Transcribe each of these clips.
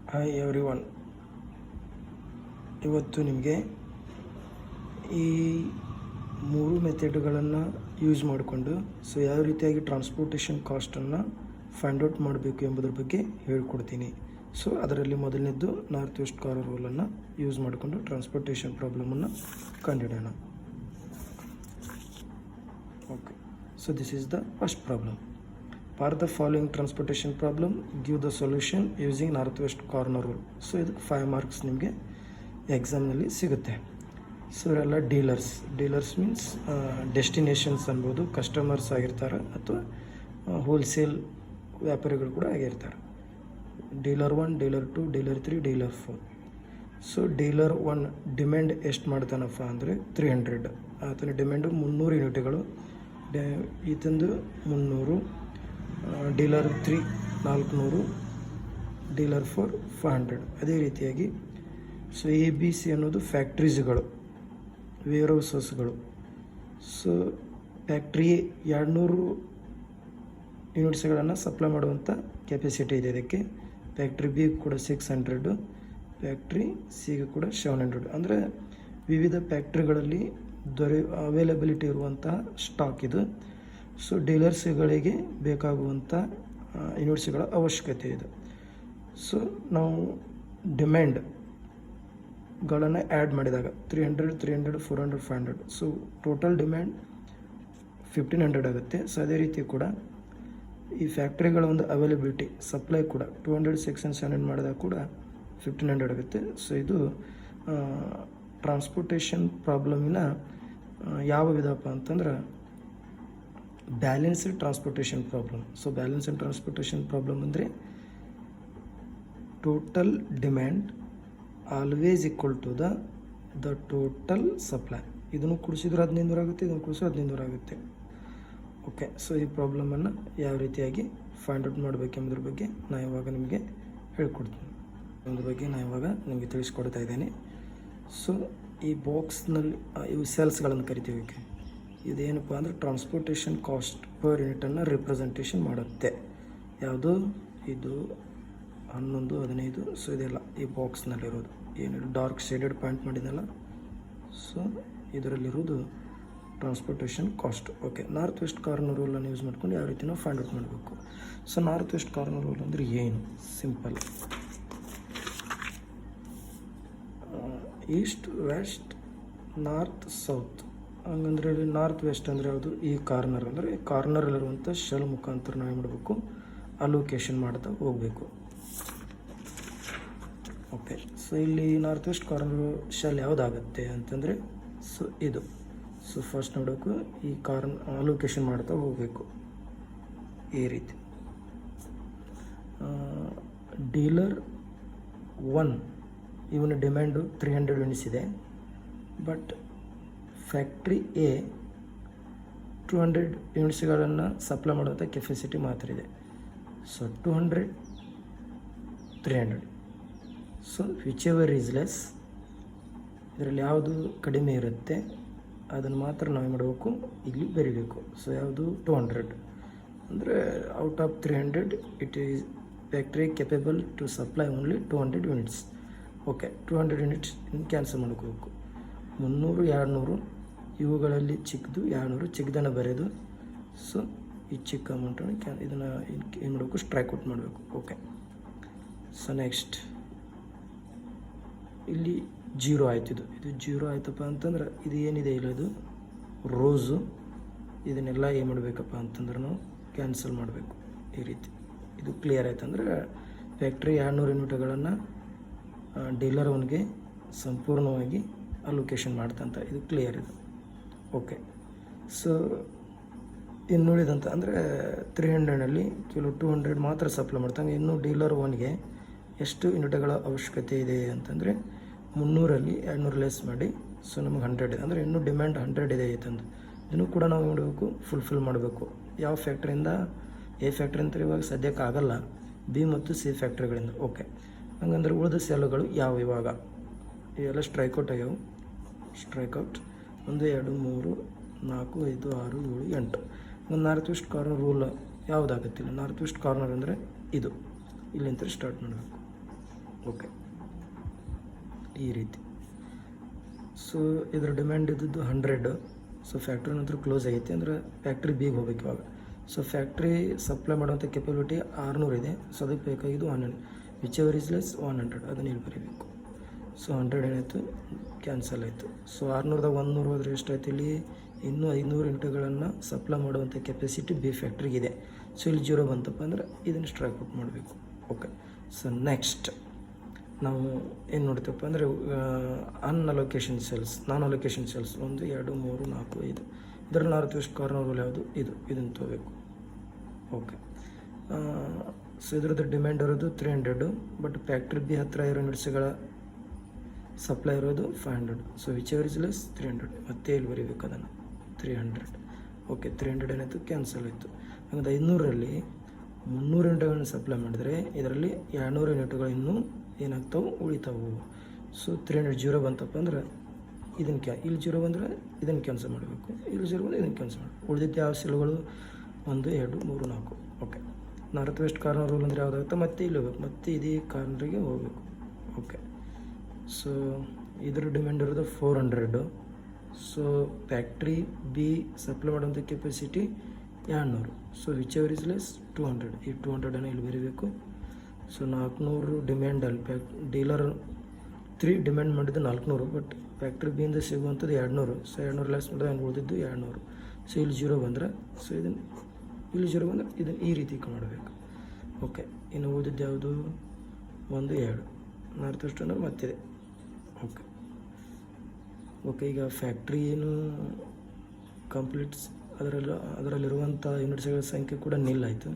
Hi everyone. ಇವತ್ತು ನಿಮಗೆ ಈ ಮೂರು ಮೆಥಡ್ಗಳನ್ನು ಯೂಸ್ ಮಾಡಿಕೊಂಡು ಯಾವ ರೀತಿಯಾಗಿ ಟ್ರಾನ್ಸ್ಪೋರ್ಟೇಷನ್ ಕಾಸ್ಟನ್ನು ಫೈಂಡ್ ಔಟ್ ಮಾಡಬೇಕು ಎಂಬುದರ ಬಗ್ಗೆ ಹೇಳ್ಕೊಡ್ತೀನಿ. ಅದರಲ್ಲಿ ಮೊದಲನೇದ್ದು ನಾರ್ತ್ ವೆಸ್ಟ್ ಕಾರ್ನರ್ ರೂಲನ್ನು ಯೂಸ್ ಮಾಡಿಕೊಂಡು ಟ್ರಾನ್ಸ್ಪೋರ್ಟೇಷನ್ ಪ್ರಾಬ್ಲಮನ್ನು ಕಂಡುಹಿಡಿಯೋಣ. Okay, this is the first problem. For the following transportation problem, give the solution using northwest corner rule. ಇದಕ್ಕೆ 5 ಮಾರ್ಕ್ಸ್ ನಿಮಗೆ ಎಕ್ಸಾಮ್ನಲ್ಲಿ ಸಿಗುತ್ತೆ. ಇವರೆಲ್ಲ ಡೀಲರ್ಸ್ ಮೀನ್ಸ್ ಡೆಸ್ಟಿನೇಷನ್ಸ್ ಅನ್ಬೋದು, ಕಸ್ಟಮರ್ಸ್ ಆಗಿರ್ತಾರೆ ಅಥವಾ ಹೋಲ್ಸೇಲ್ ವ್ಯಾಪಾರಿಗಳು ಕೂಡ ಆಗಿರ್ತಾರೆ. Dealer 1, dealer 2, dealer 3, dealer 4. Dealer 1 demand ಎಷ್ಟು ಮಾಡ್ತಾನಪ್ಪ ಅಂದರೆ 300. ಆತನ ಡಿಮ್ಯಾಂಡು 300 ಯೂನಿಟ್ಗಳು, ಈತಂದು 300. Dealer 3 400, dealer 4 500. ಅದೇ ರೀತಿಯಾಗಿ ಎ ಬಿ ಸಿ ಅನ್ನೋದು ಫ್ಯಾಕ್ಟ್ರೀಸ್ಗಳು, ವೇರ್ ಹೌಸಸ್ಗಳು. ಫ್ಯಾಕ್ಟ್ರಿ 200 ಯೂನಿಟ್ಸ್ಗಳನ್ನು ಸಪ್ಲೈ ಮಾಡುವಂಥ ಕೆಪಾಸಿಟಿ ಇದೆ ಇದಕ್ಕೆ. ಫ್ಯಾಕ್ಟ್ರಿ ಬಿ ಕೂಡ 600, ಫ್ಯಾಕ್ಟ್ರಿ ಸಿಗೆ ಕೂಡ 700. ಅಂದರೆ ವಿವಿಧ ಫ್ಯಾಕ್ಟ್ರಿಗಳಲ್ಲಿ ಅವೈಲಬಿಲಿಟಿ ಇರುವಂತಹ ಸ್ಟಾಕ್ ಇದು. ಡೀಲರ್ಸ್ಗಳಿಗೆ ಬೇಕಾಗುವಂಥ ಯೂನಿಟ್ಸ್ಗಳ ಅವಶ್ಯಕತೆ ಇದೆ. ನಾವು ಡಿಮ್ಯಾಂಡ್ಗಳನ್ನು ಆ್ಯಡ್ ಮಾಡಿದಾಗ 300, 300, 400, 500. ಟೋಟಲ್ ಡಿಮ್ಯಾಂಡ್ 1500 ಆಗುತ್ತೆ. ಅದೇ ರೀತಿ ಕೂಡ ಈ ಫ್ಯಾಕ್ಟ್ರಿಗಳ ಒಂದು ಅವೈಲಬಿಲಿಟಿ ಸಪ್ಲೈ ಕೂಡ 200, 600, 700 ಮಾಡಿದಾಗ ಕೂಡ 1500 ಆಗುತ್ತೆ. ಇದು ಟ್ರಾನ್ಸ್ಪೋರ್ಟೇಷನ್ ಪ್ರಾಬ್ಲಮಿನ ಯಾವ ವಿಧಪ್ಪ ಅಂತಂದ್ರೆ balanced transportation problem. Balanced transportation problem ಅಂದರೆ total demand always equal to the total supply. ಇದನ್ನು ಕೂಡಿಸಿದ್ರೆ 1500 ಆಗುತ್ತೆ, ಇದನ್ನು ಕೂಡಿಸಿದ್ರೆ 1500 ಆಗುತ್ತೆ. ಓಕೆ, ಈ ಪ್ರಾಬ್ಲಮನ್ನು ಯಾವ ರೀತಿಯಾಗಿ ಫೈಂಡ್ ಔಟ್ ಮಾಡಬೇಕೆಂಬುದ್ರ ಬಗ್ಗೆ ನಾನು ಇವಾಗ ನಿಮಗೆ ಹೇಳ್ಕೊಡ್ತೀನಿ. ಅದ್ರ ಬಗ್ಗೆ ನಾನು ಇವಾಗ ನಿಮಗೆ ತಿಳಿಸ್ಕೊಡ್ತಾ ಇದ್ದೇನೆ. ಈ ಬಾಕ್ಸ್ನಲ್ಲಿ ಇವು ಸೆಲ್ಸ್ಗಳನ್ನು ಕರಿತೀವಿ. ಇದೇನಪ್ಪ ಅಂದರೆ ಟ್ರಾನ್ಸ್ಪೋರ್ಟೇಷನ್ ಕಾಸ್ಟ್ ಪರ್ ಯೂನಿಟನ್ನು ರಿಪ್ರೆಸೆಂಟೇಷನ್ ಮಾಡುತ್ತೆ. ಯಾವುದು ಇದು 11, 15. ಇದೆಲ್ಲ ಈ ಬಾಕ್ಸ್ನಲ್ಲಿರೋದು ಏನು ಡಾರ್ಕ್ ಶೇಡೆಡ್ ಪಾಯಿಂಟ್ ಮಾಡಿದಲ್ಲ, ಇದರಲ್ಲಿರೋದು transportation cost. Okay, north west corner ರೂಲನ್ನು ಯೂಸ್ ಮಾಡ್ಕೊಂಡು ಯಾವ ರೀತಿ ನಾವು ಫೈಂಡ್ ಔಟ್ ಮಾಡಬೇಕು. ನಾರ್ತ್ ವೆಸ್ಟ್ ಕಾರ್ನರ್ ರೂಲ್ ಅಂದರೆ ಏನು? Simple. East, west, north, south. ಹಂಗಂದ್ರೆ ಇಲ್ಲಿ ನಾರ್ತ್ ವೆಸ್ಟ್ ಅಂದರೆ ಯಾವುದು? ಈ ಕಾರ್ನರ್. ಅಂದರೆ ಕಾರ್ನರಲ್ಲಿರುವಂಥ ಶೆಲ್ ಮುಖಾಂತರ ನಾವು ಏನು ಮಾಡಬೇಕು? ಅಲೋಕೇಶನ್ ಮಾಡ್ತಾ ಹೋಗಬೇಕು. ಓಕೆ, ಇಲ್ಲಿ ನಾರ್ತ್ ವೆಸ್ಟ್ ಕಾರ್ನರ್ ಶೆಲ್ ಯಾವುದಾಗುತ್ತೆ ಅಂತಂದರೆ ಇದು. ಫಸ್ಟ್ ನೋಡೋಕು ಈ ಅಲೋಕೇಶನ್ ಮಾಡ್ತಾ ಹೋಗಬೇಕು ಈ ರೀತಿ. ಡೀಲರ್ 1 ಇವನ ಡಿಮ್ಯಾಂಡು 300 ಯೂನಿಟ್ಸ್ ಇದೆ. ಬಟ್ ಫ್ಯಾಕ್ಟ್ರಿ ಎ 200 ಯೂನಿಟ್ಸ್ಗಳನ್ನು ಸಪ್ಲೈ ಮಾಡುವಂಥ ಕೆಪಾಸಿಟಿ ಮಾತ್ರ ಇದೆ. 200, 300. ವಿಚ್ ಎವರ್ ಈಸ್ ಲೆಸ್, ಇದರಲ್ಲಿ ಯಾವುದು ಕಡಿಮೆ ಇರುತ್ತೆ ಅದನ್ನು ಮಾತ್ರ ನಾವು ಮಾಡಬೇಕು, ಇಲ್ಲಿ ಬರೀಬೇಕು. ಯಾವುದು? 200. ಅಂದರೆ out of 300 it is factory capable to supply only 200 units. Okay, 200 units cancel ಮಾಡ್ಕೋಬೇಕು. 300, 200 ಇವುಗಳಲ್ಲಿ ಚಿಕ್ಕದು 200 ಚಿಕ್ಕದನ್ನು ಬರೆಯೋದು. ಈ ಚಿಕ್ಕ ಅಮೌಂಟನ್ನು ಇದನ್ನು ಏನು ಮಾಡಬೇಕು? ಸ್ಟ್ರೈಕ್ ಔಟ್ ಮಾಡಬೇಕು. ಓಕೆ, ನೆಕ್ಸ್ಟ್ ಇಲ್ಲಿ 0 ಆಯ್ತು. ಇದು 0 ಆಯ್ತಪ್ಪ ಅಂತಂದ್ರೆ ಇದು ಏನಿದೆ ಇಲ್ಲ, ಇದು ರೋಸು. ಇದನ್ನೆಲ್ಲ ಏನು ಮಾಡಬೇಕಪ್ಪ ಅಂತಂದ್ರೆ ನಾವು ಕ್ಯಾನ್ಸಲ್ ಮಾಡಬೇಕು ಈ ರೀತಿ. ಇದು ಕ್ಲಿಯರ್ ಆಯ್ತು ಅಂದರೆ ಫ್ಯಾಕ್ಟ್ರಿ 200 ಯೂನಿಟ್ಗಳನ್ನು ಡೀಲರ್ ಅವನಿಗೆ ಸಂಪೂರ್ಣವಾಗಿ ಅಲೋಕೇಶನ್ ಮಾಡ್ತಂತ. ಇದು ಕ್ಲಿಯರ್ ಇದು. ಓಕೆ, ಇನ್ನುಳಿದಂಥ ಅಂದರೆ 300ನಲ್ಲಿ ಕೆಲವು 200 ಮಾತ್ರ ಸಪ್ಲೈ ಮಾಡ್ತಾನೆ. ಇನ್ನು ಡೀಲರ್ 1ಗೆ ಎಷ್ಟು ಯೂನಿಟ್ಗಳ ಅವಶ್ಯಕತೆ ಇದೆ ಅಂತಂದರೆ 300ರಲ್ಲಿ 200 ಲೆಸ್ ಮಾಡಿ. ನಮಗೆ 100 ಇದೆ. ಅಂದರೆ ಇನ್ನೂ ಡಿಮ್ಯಾಂಡ್ 100 ಇದೆ ಐತಂದು. ಇದನ್ನು ಕೂಡ ನಾವು ಮಾಡಬೇಕು, ಫುಲ್ಫಿಲ್ ಮಾಡಬೇಕು. ಯಾವ ಫ್ಯಾಕ್ಟ್ರಿಯಿಂದ? ಎ ಫ್ಯಾಕ್ಟ್ರಿ ಇವಾಗ ಸದ್ಯಕ್ಕೆ ಆಗಲ್ಲ, ಬಿ ಮತ್ತು ಸಿ ಫ್ಯಾಕ್ಟ್ರಿಗಳಿಂದ. ಓಕೆ, ಹಂಗಂದ್ರೆ ಉಳಿದ ಸೆಲ್ಗಳು ಯಾವ? ಇವಾಗ ಇವೆಲ್ಲ ಸ್ಟ್ರೈಕ್ಔಟ್ ಆಗ್ಯಾವ. Strike out 1, 2, 3, 4, 5, 6, 7, 8. North west corner rule ಯಾವುದಾಗುತ್ತಿಲ್ಲ. ನಾರ್ತ್ ವೆಸ್ಟ್ ಕಾರ್ನರ್ ಅಂದರೆ ಇದು, ಇಲ್ಲಿಂದ ಸ್ಟಾರ್ಟ್ ಮಾಡಬೇಕು. ಓಕೆ, ಈ ರೀತಿ. ಸೊ ಇದರ ಡಿಮ್ಯಾಂಡ್ ಇದ್ದದ್ದು 100. ಸೊ ಫ್ಯಾಕ್ಟ್ರಿ ನಂತರ ಕ್ಲೋಸ್ ಆಗೈತಿ ಅಂದರೆ ಫ್ಯಾಕ್ಟ್ರಿ ಬಿಗೆ ಹೋಗ್ಬೇಕು ಇವಾಗ. ಸೊ ಫ್ಯಾಕ್ಟ್ರಿ ಸಪ್ಲೈ ಮಾಡುವಂಥ ಕೆಪಬಿಲಿಟಿ 600 ಇದೆ. ಸೊ ಅದಕ್ಕೆ ಬೇಕಾಗಿದ್ದು 100, ವಿಚ್ ಎವರ್ ಇಸ್ ಲೆಸ್ 100, ಅದನ್ನು ಇಲ್ಲಿ ಬರೀಬೇಕು. ಸೊ 100 ಏನಾಯಿತು, ಕ್ಯಾನ್ಸಲ್ ಆಯಿತು. ಸೊ 600ದಾಗ 100 ಹೋದರೆ ಎಷ್ಟಾಯ್ತು, ಇಲ್ಲಿ ಇನ್ನೂ 500 ಯೂನಿಟ್ಗಳನ್ನು ಸಪ್ಲೈ ಮಾಡುವಂಥ ಕೆಪಾಸಿಟಿ ಬಿ ಫ್ಯಾಕ್ಟ್ರಿಗಿದೆ. ಸೊ ಇಲ್ಲಿ 0 ಬಂತಪ್ಪ ಅಂದ್ರೆ ಇದನ್ನು ಸ್ಟ್ರೈಕ್ ಔಟ್ ಮಾಡಬೇಕು. ಓಕೆ, ಸೊ ನೆಕ್ಸ್ಟ್ ನಾವು ಏನು ನೋಡ್ತೀವಪ್ಪ ಅಂದರೆ ಅನ್ಅಲೋಕೇಶನ್ ಸೆಲ್ಸ್, ನಾನ್ ಅಲೋಕೇಶನ್ ಸೆಲ್ಸ್ 1 2 3 4 5. ಇದರಲ್ಲಿ ನಾರ್ತ್ ವೆಸ್ಟ್ ಕಾರ್ನರ್ ರೂಲ್ ಯಾವುದು, ಇದನ್ನು ತಗೋಬೇಕು. ಓಕೆ, ಸೊ ಇದ್ರದ್ದು ಡಿಮ್ಯಾಂಡ್ ಇರೋದು 300, ಬಟ್ ಫ್ಯಾಕ್ಟ್ರಿ ಬಿ ಹತ್ತಿರ ಇರೋ ಯೂನಿಟ್ಸ್ಗಳ ಸಪ್ಲೈ ಇರೋದು 500. So which ever is less 300, ಮತ್ತೆ ಇಲ್ಲಿ ಬರೀಬೇಕು ಅದನ್ನು 300. ಓಕೆ, 300 ಏನಾಯಿತು, ಕ್ಯಾನ್ಸಲ್ ಆಯಿತು. ಹಾಗಾದ್ರೆ 500ರಲ್ಲಿ 300 ಯೂನಿಟ್ಗಳನ್ನು ಸಪ್ಲೈ ಮಾಡಿದರೆ ಇದರಲ್ಲಿ 200 ಯೂನಿಟ್ಗಳು ಇನ್ನೂ ಏನಾಗ್ತಾವೆ, ಉಳಿತಾವು. ಸೊ 300 0 ಬಂತಪ್ಪ ಅಂದ್ರೆ ಇದನ್ನು ಇಲ್ಲಿ 0 ಬಂದರೆ ಇದನ್ನು ಕ್ಯಾನ್ಸಲ್ ಮಾಡಬೇಕು, ಇಲ್ಲಿ 0 ಬಂದರೆ ಇದನ್ನು ಕ್ಯಾನ್ಸಲ್ ಮಾಡಬೇಕು. ಉಳಿದಿದ್ದು ಯಾವ ಸೆಲ್ಗಳು, 1 2 3 4. Okay, north west corner rule ಅಂದರೆ ಯಾವುದಾಗುತ್ತೆ, ಮತ್ತೆ ಇಲ್ಲಿ ಹೋಗ್ಬೇಕು, ಮತ್ತೆ ಇದೇ ಕಾರ್ನರಿಗೆ ಹೋಗಬೇಕು. ಓಕೆ, ಸೊ ಇದರ ಡಿಮ್ಯಾಂಡ್ ಇರೋದು 400. ಸೊ ಫ್ಯಾಕ್ಟ್ರಿ ಬಿ ಸಪ್ಲೈ ಮಾಡುವಂಥ capacity 200. So which ever is less 200, ಈ 200 ಇಲ್ಲಿ ಬರೀಬೇಕು. ಸೊ 400 ಡಿಮ್ಯಾಂಡಲ್ಲಿ ಡೀಲರ್ 3 ಡಿಮ್ಯಾಂಡ್ ಮಾಡಿದ್ದು 400, ಬಟ್ ಫ್ಯಾಕ್ಟ್ರಿ ಬಿಯಿಂದ ಸಿಗುವಂಥದ್ದು 200. ಸೊ 200 ಲೆಸ್ ಮಾಡಿದ್ರೆ ಹಂಗೆ ಉಳಿದಿದ್ದು 200. ಸೊ ಇಲ್ಲಿ 0 ಬಂದರೆ, ಸೊ ಇದನ್ನು ಇಲ್ಲಿ 0 ಬಂದರೆ ಇದನ್ನು ಈ ರೀತಿ ಮಾಡಬೇಕು. ಓಕೆ, ಇನ್ನು ಉಳಿದಿದ್ದು ಯಾವುದು, 1 2 ನಾರ್ತ್ ವೆಸ್ಟ್ ಅಂದರೆ ಮತ್ತಿದೆ. ಓಕೆ, ಈಗ ಫ್ಯಾಕ್ಟ್ರಿ ಏನು ಕಂಪ್ಲೀಟ್ಸ್ ಅದರಲ್ಲಿರುವಂಥ ಯೂನಿಟ್ಸ್ಗಳ ಸಂಖ್ಯೆ ಕೂಡ ನಿಲ್ಲಾಯಿತು,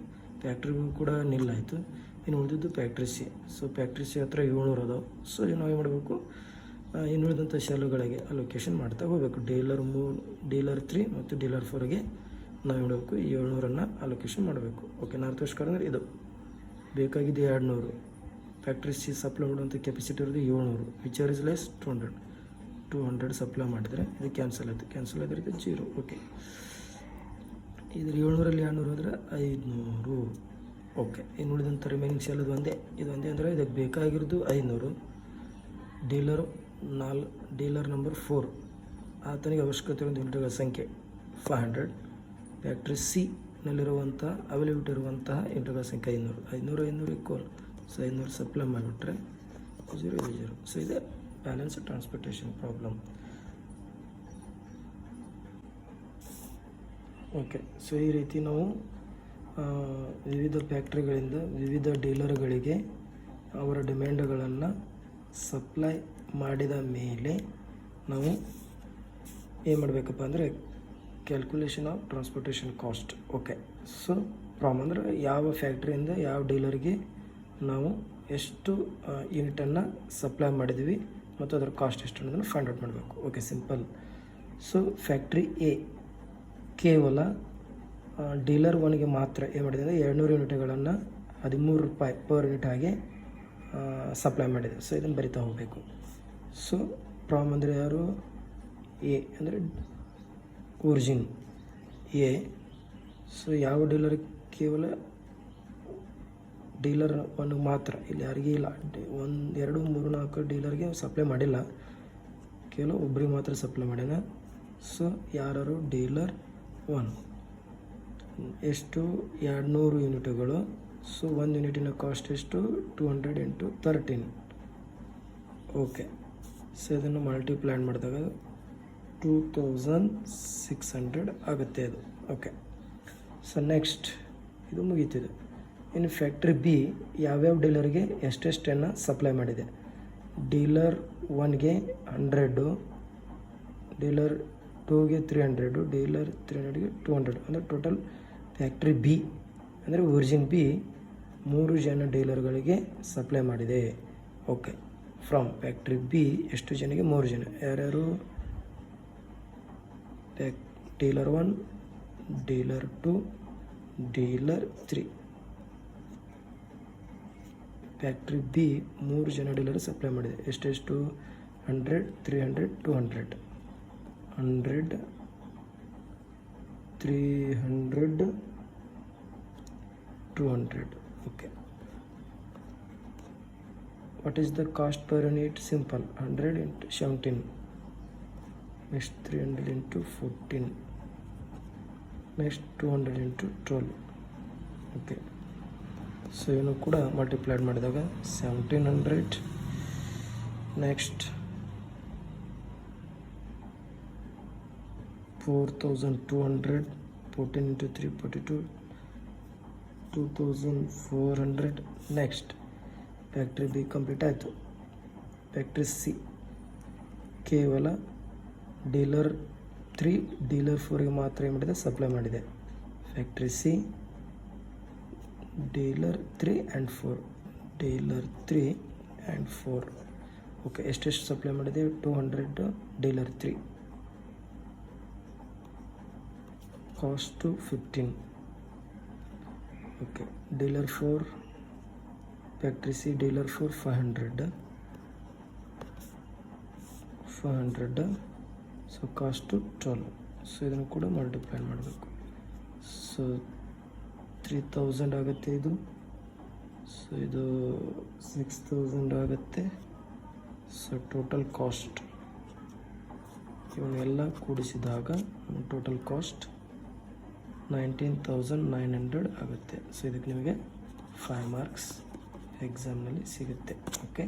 ಫ್ಯಾಕ್ಟ್ರಿಗೂ ಕೂಡ ನಿಲ್ಲಾಯಿತು. ಇನ್ನು ಉಳಿದಿದ್ದು factory C. So factory C ಹತ್ರ 700 ಅದಾವೆ. ಸೊ ನಾವು ಏನು ಮಾಡಬೇಕು, ಇನ್ನು ಉಳಿದಂಥ ಸೆಲ್ಗಳಿಗೆ ಅಲೋಕೇಶನ್ ಮಾಡ್ತಾ ಹೋಗಬೇಕು. ಡೀಲರ್ 3 ಮತ್ತು ಡೀಲರ್ 4ಗೆ ನಾವು ಮಾಡಬೇಕು, ಈ 700 ಅಲೋಕೇಶನ್ ಮಾಡಬೇಕು. ಓಕೆ, ನಾರ್ತ್ ವೆಸ್ಟ್ ಕಾರ್ನರ್ ಇದು ಬೇಕಾಗಿದ್ದು 200, ಫ್ಯಾಕ್ಟ್ರಿ ಸಿ ಸಪ್ಲೈ ಮಾಡುವಂಥ ಕೆಪಾಸಿಟಿ ಇರೋದು 700, which are is less 200 supply ಮಾಡಿದರೆ ಇದು ಕ್ಯಾನ್ಸಲ್ ಆಯಿತು, ಕ್ಯಾನ್ಸಲ್ ಆಗಿರೋದು 0. ಓಕೆ, ಇದ್ರ 700ರಲ್ಲಿ 200 ಹೋದರೆ 500. ಓಕೆ, ಇನ್ನು ಉಳಿದಂಥ ರಿಮೈನಿಂಗ್ ಸೆಲ್ ಇದು ಒಂದೇ ಅಂದರೆ ಇದಕ್ಕೆ ಬೇಕಾಗಿರೋದು 500. ಡೀಲರ್ ನಂಬರ್ 4 ಆತನಿಗೆ ಅವಶ್ಯಕತೆ ಇರುವಂಥ ಯೂನಿಟ್ಗಳ ಸಂಖ್ಯೆ 500. ಫ್ಯಾಕ್ಟ್ರಿ ಸಿ ನಲ್ಲಿರುವಂಥ ಅವೈಲೇಬಿಲಿಟಿ ಇರುವಂತಹ ಯೂನಿಟ್ಗಳ ಸಂಖ್ಯೆ 500 ಈಕ್ವಲ್. ಸೊ 500 ಸಪ್ಲೈ ಮಾಡಿಬಿಟ್ರೆ 0. ಸೊ ಇದೆ balance transportation problem. Okay, so ಈ ರೀತಿ ನಾವು ವಿವಿಧ ಫ್ಯಾಕ್ಟ್ರಿಗಳಿಂದ ವಿವಿಧ ಡೀಲರ್ಗಳಿಗೆ ಅವರ ಡಿಮ್ಯಾಂಡ್ಗಳನ್ನು ಸಪ್ಲೈ ಮಾಡಿದ ಮೇಲೆ ನಾವು ಏನು ಮಾಡಬೇಕಪ್ಪ ಅಂದರೆ calculation of transportation cost. Okay, so ಅಂದರೆ ಯಾವ ಫ್ಯಾಕ್ಟ್ರಿಯಿಂದ ಯಾವ ಡೀಲರ್ಗೆ ನಾವು ಎಷ್ಟು ಯೂನಿಟನ್ನು ಸಪ್ಲೈ ಮಾಡಿದ್ವಿ ಮತ್ತು ಅದರ ಕಾಸ್ಟ್ ಎಷ್ಟು ಅನ್ನೋದನ್ನು ಫೈಂಡ್ ಔಟ್ ಮಾಡಬೇಕು. Okay, simple. So factory A ಕೇವಲ ಡೀಲರ್ 1ಗೆ ಮಾತ್ರ ಏನು ಮಾಡಿದೆ ಅಂದರೆ 200 ಯೂನಿಟ್ಗಳನ್ನು 13 ರೂಪಾಯಿ ಪರ್ ಯೂನಿಟ್ ಹಾಗೆ ಸಪ್ಲೈ ಮಾಡಿದೆ. ಸೊ ಇದನ್ನು ಬರಿತಾ ಹೋಗಬೇಕು. ಸೊ ಅಂದರೆ ಯಾರು, ಎ ಅಂದರೆ ಒರಿಜಿನ್ ಎ. ಸೊ ಯಾವ ಡೀಲರ್, ಕೇವಲ ಡೀಲರ್ 1 ಮಾತ್ರ, ಇಲ್ಲಿ ಯಾರಿಗೂ ಇಲ್ಲ, 1 2 3 4 ಡೀಲರ್ಗೆ ಸಪ್ಲೈ ಮಾಡಿಲ್ಲ, ಕೇವಲ ಒಬ್ಬರಿಗೆ ಮಾತ್ರ ಸಪ್ಲೈ ಮಾಡ್ಯಾನ. ಸೊ ಯಾರು, ಡೀಲರ್ 1 ಎಷ್ಟು, 200 ಯೂನಿಟ್ಗಳು. ಸೊ 1 ಯೂನಿಟಿನ ಕಾಸ್ಟ್ ಎಷ್ಟು, 200 × 13. ಓಕೆ, ಸೊ ಇದನ್ನು ಮಲ್ಟಿಪ್ಲೈ ಮಾಡಿದಾಗ 2600 ಆಗುತ್ತೆ ಅದು. ಓಕೆ, ಸೊ ನೆಕ್ಸ್ಟ್ ಇದು ಮುಗೀತಿದೆ. ಇನ್ನು ಫ್ಯಾಕ್ಟ್ರಿ ಬಿ ಯಾವ್ಯಾವ ಡೀಲರ್ಗೆ ಎಷ್ಟೆಷ್ಟನ್ನು ಸಪ್ಲೈ ಮಾಡಿದೆ. ಡೀಲರ್ 1ಗೆ 100, ಡೀಲರ್ 2ಗೆ 300, ಡೀಲರ್ 300ಗೆ 200. ಅಂದರೆ ಟೋಟಲ್ ಫ್ಯಾಕ್ಟ್ರಿ ಬಿ ಅಂದರೆ ಒರಿಜಿನ್ ಬಿ 3 ಜನ ಡೀಲರ್ಗಳಿಗೆ ಸಪ್ಲೈ ಮಾಡಿದೆ. ಓಕೆ, ಫ್ರಮ್ ಫ್ಯಾಕ್ಟ್ರಿ ಬಿ ಎಷ್ಟು ಜನಕ್ಕೆ, 3 ಜನ. ಯಾರ್ಯಾರು, dealer 1, dealer 2, dealer 3. Factory B 3 ಜನ ಡೀಲರ್ ಸಪ್ಲೈ ಮಾಡಿದೆ. ಎಷ್ಟೆಷ್ಟು, 100, 300, 200. 100, 300, 200. Okay, what is the cost per unit? Simple, 100 into 17. Next 300 into 14. Next 200 into 12. Okay, so ಇವನು ಕೂಡ ಮಲ್ಟಿಪ್ಲೈಡ್ ಮಾಡಿದಾಗ 1700. Next 4200, 14 into 3 42, 2400. Next factory B complete ಆಯಿತು. ಫ್ಯಾಕ್ಟ್ರಿ ಸಿ ಕೇವಲ dealer 3 dealer 4ಗೆ ಮಾತ್ರ ಏನು ಮಾಡಿದೆ, ಸಪ್ಲೈ ಮಾಡಿದೆ. Factory C dealer 3 and 4, dealer 3 and 4. Okay, ಎಷ್ಟೆಷ್ಟು ಸಪ್ಲೈ ಮಾಡಿದೆ? 200 dealer 3, cost 15. Okay, dealer 4 factory C dealer 4 500, so cost 12. So ಇದನ್ನು ಕೂಡ ಮಲ್ಟಿಪ್ಲೈ ಮಾಡಬೇಕು. ಸೊ 3000 ಆಗುತ್ತೆ ಇದು. ಸೊ ಇದು 6000 ಆಗುತ್ತೆ. ಸೊ ಟೋಟಲ್ ಕಾಸ್ಟ್ ಇವನ್ನೆಲ್ಲ ಕೂಡಿಸಿದಾಗ ಟೋಟಲ್ ಕಾಸ್ಟ್ 19,900 ಆಗುತ್ತೆ. ಸೊ ಇದಕ್ಕೆ ನಿಮಗೆ 5 ಮಾರ್ಕ್ಸ್ ಎಕ್ಸಾಮ್ನಲ್ಲಿ ಸಿಗುತ್ತೆ. ಓಕೆ.